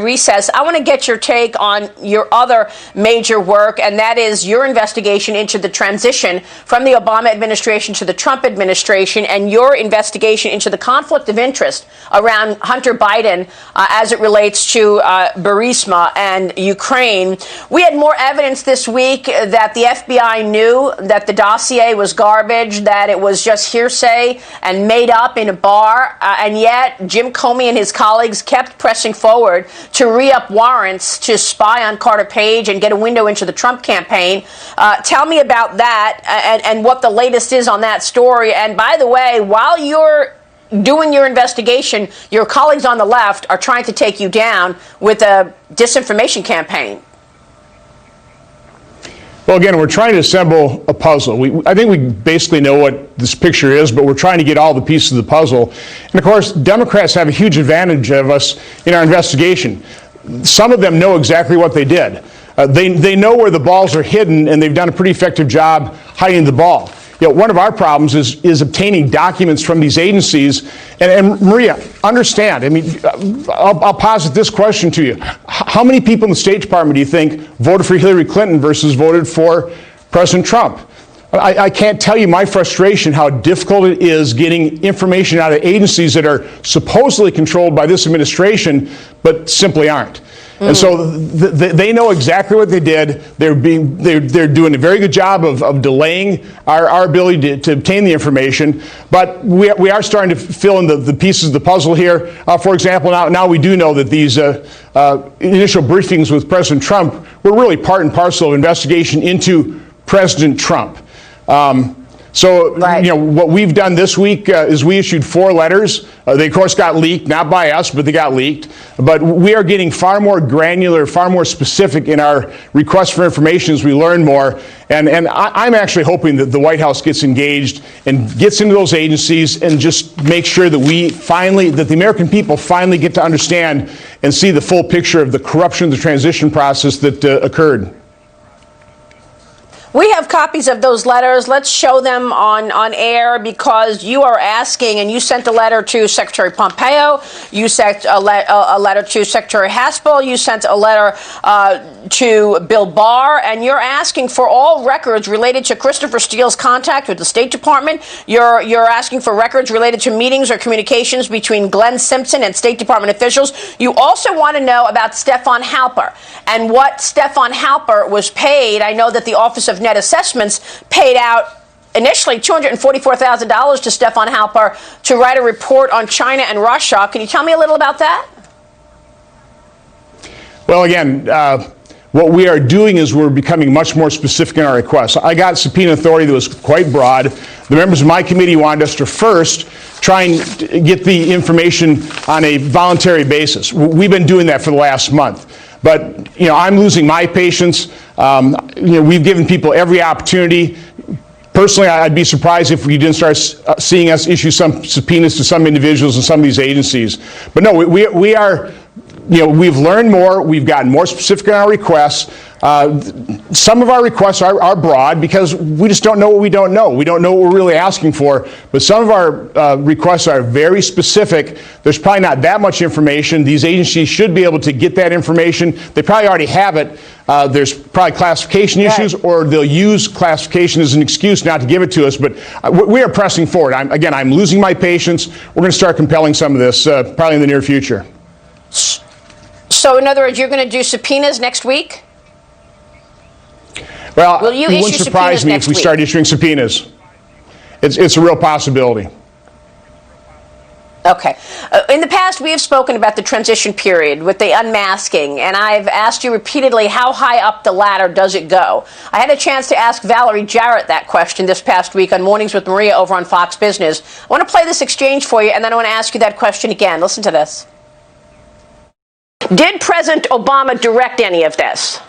Recess. I want to get your take on your other major work, and that is your investigation into the transition from the Obama administration to the Trump administration, and your investigation into the conflict of interest around Hunter Biden as it relates to Burisma and Ukraine. We had more evidence this week that the FBI knew that the dossier was garbage, that it was just hearsay and made up in a bar, and yet Jim Comey and his colleagues kept pressing forward to re-up warrants to spy on Carter Page and get a window into the Trump campaign. Tell me about that and what the latest is on that story. And by the way, while you're doing your investigation, your colleagues on the left are trying to take you down with a disinformation campaign. Well, again, we're trying to assemble a puzzle. I think we basically know what this picture is, but we're trying to get all the pieces of the puzzle. And of course, Democrats have a huge advantage of us in our investigation. Some of them know exactly what they did. They know where the balls are hidden, and they've done a pretty effective job hiding the ball. You know, one of our problems is obtaining documents from these agencies. And Maria, understand, I mean, I'll posit this question to you. How many people in the State Department do you think voted for Hillary Clinton versus voted for President Trump? I can't tell you my frustration, how difficult it is getting information out of agencies that are supposedly controlled by this administration, but simply aren't. And so they know exactly what they did. They're doing a very good job of delaying our ability to obtain the information. But we are starting to fill in the pieces of the puzzle here. For example, now we do know that these initial briefings with President Trump were really part and parcel of investigation into President Trump. Right. You know, what we've done this week is we issued 4 letters. They, of course, got leaked, not by us, but they got leaked. But we are getting far more granular, far more specific in our requests for information as we learn more. And I'm actually hoping that the White House gets engaged and gets into those agencies and just make sure that that the American people finally get to understand and see the full picture of the corruption of the transition process that occurred. We have copies of those letters. Let's show them on air, because you are asking, and you sent a letter to Secretary Pompeo, you sent a letter to Secretary Haspel, you sent a letter to Bill Barr, and you're asking for all records related to Christopher Steele's contact with the State Department. You're asking for records related to meetings or communications between Glenn Simpson and State Department officials. You also want to know about Stefan Halper and what Stefan Halper was paid. I know that the Office of Net Assessments paid out initially $244,000 to Stefan Halper to write a report on China and Russia. Can you tell me a little about that? Well, again, what we are doing is we're becoming much more specific in our requests. I got subpoena authority that was quite broad. The members of my committee wanted us to first try and get the information on a voluntary basis. We've been doing that for the last month. But, you know, I'm losing my patience. We've given people every opportunity. Personally, I'd be surprised if we didn't start seeing us issue some subpoenas to some individuals in some of these agencies. But no, we are, we've learned more. We've gotten more specific in our requests. Some of our requests are broad because we just don't know what we don't know. We don't know what we're really asking for. But some of our requests are very specific. There's probably not that much information. These agencies should be able to get that information. They probably already have it. There's probably classification issues, or they'll use classification as an excuse not to give it to us. But we are pressing forward. I'm losing my patience. We're going to start compelling some of this probably in the near future. So, in other words, you're going to do subpoenas next week? Well, it wouldn't surprise me if we start issuing subpoenas. It's a real possibility. Okay. In the past, we have spoken about the transition period with the unmasking, and I've asked you repeatedly, how high up the ladder does it go? I had a chance to ask Valerie Jarrett that question this past week on Mornings with Maria over on Fox Business. I want to play this exchange for you, and then I want to ask you that question again. Listen to this. Did President Obama direct any of this?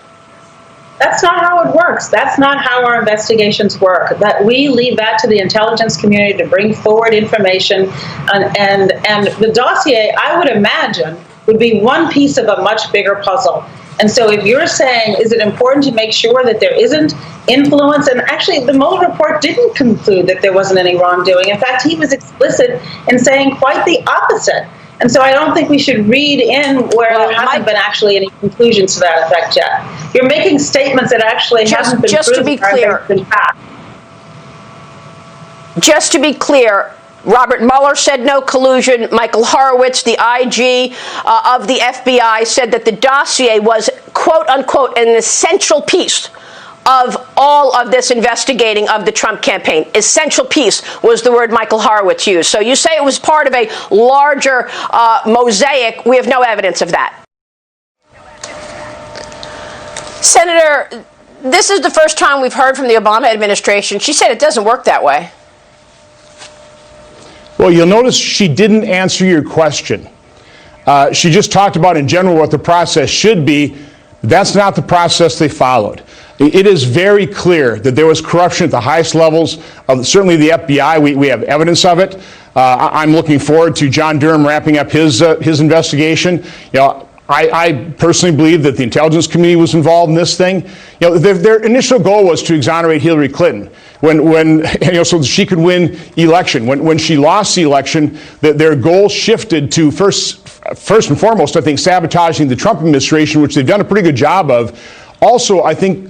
That's not how it works. That's not how our investigations work. That we leave that to the intelligence community to bring forward information, and the dossier, I would imagine, would be one piece of a much bigger puzzle. And so if you're saying, is it important to make sure that there isn't influence? And actually, the Mueller report didn't conclude that there wasn't any wrongdoing. In fact, he was explicit in saying quite the opposite. And so I don't think we should read in where there hasn't been actually any conclusions to that effect yet. You're making statements that actually haven't been just to be clear. Just to be clear, Robert Mueller said no collusion. Michael Horowitz, the IG of the FBI, said that the dossier was, quote unquote, an essential piece of all of this investigating of the Trump campaign. Essential piece was the word Michael Horowitz used. So you say it was part of a larger mosaic. We have no evidence of that. Senator, this is the first time we've heard from the Obama administration. She said it doesn't work that way. Well, you'll notice she didn't answer your question. She just talked about in general what the process should be. That's not the process they followed. It is very clear that there was corruption at the highest levels of certainly the FBI. We have evidence of it. I'm looking forward to John Durham wrapping up his investigation. You know, I personally believe that the intelligence community was involved in this thing. You know, their initial goal was to exonerate Hillary Clinton when so that she could win election. When she lost the election, their goal shifted to first and foremost, I think, sabotaging the Trump administration, which they've done a pretty good job of. Also, I think,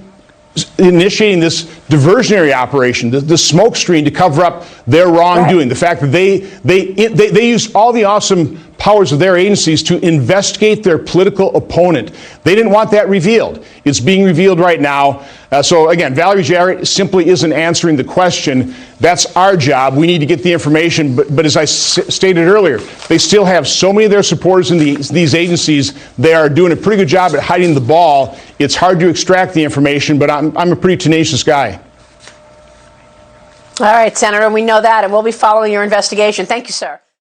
initiating this diversionary operation, the smoke screen to cover up their wrongdoing. Right. The fact that they used all the awesome powers of their agencies to investigate their political opponent. They didn't want that revealed. It's being revealed right now. So again, Valerie Jarrett simply isn't answering the question. That's our job. We need to get the information. But as I stated earlier, they still have so many of their supporters in these agencies. They are doing a pretty good job at hiding the ball. It's hard to extract the information, but I'm a pretty tenacious guy. All right, Senator, we know that, and we'll be following your investigation. Thank you, sir.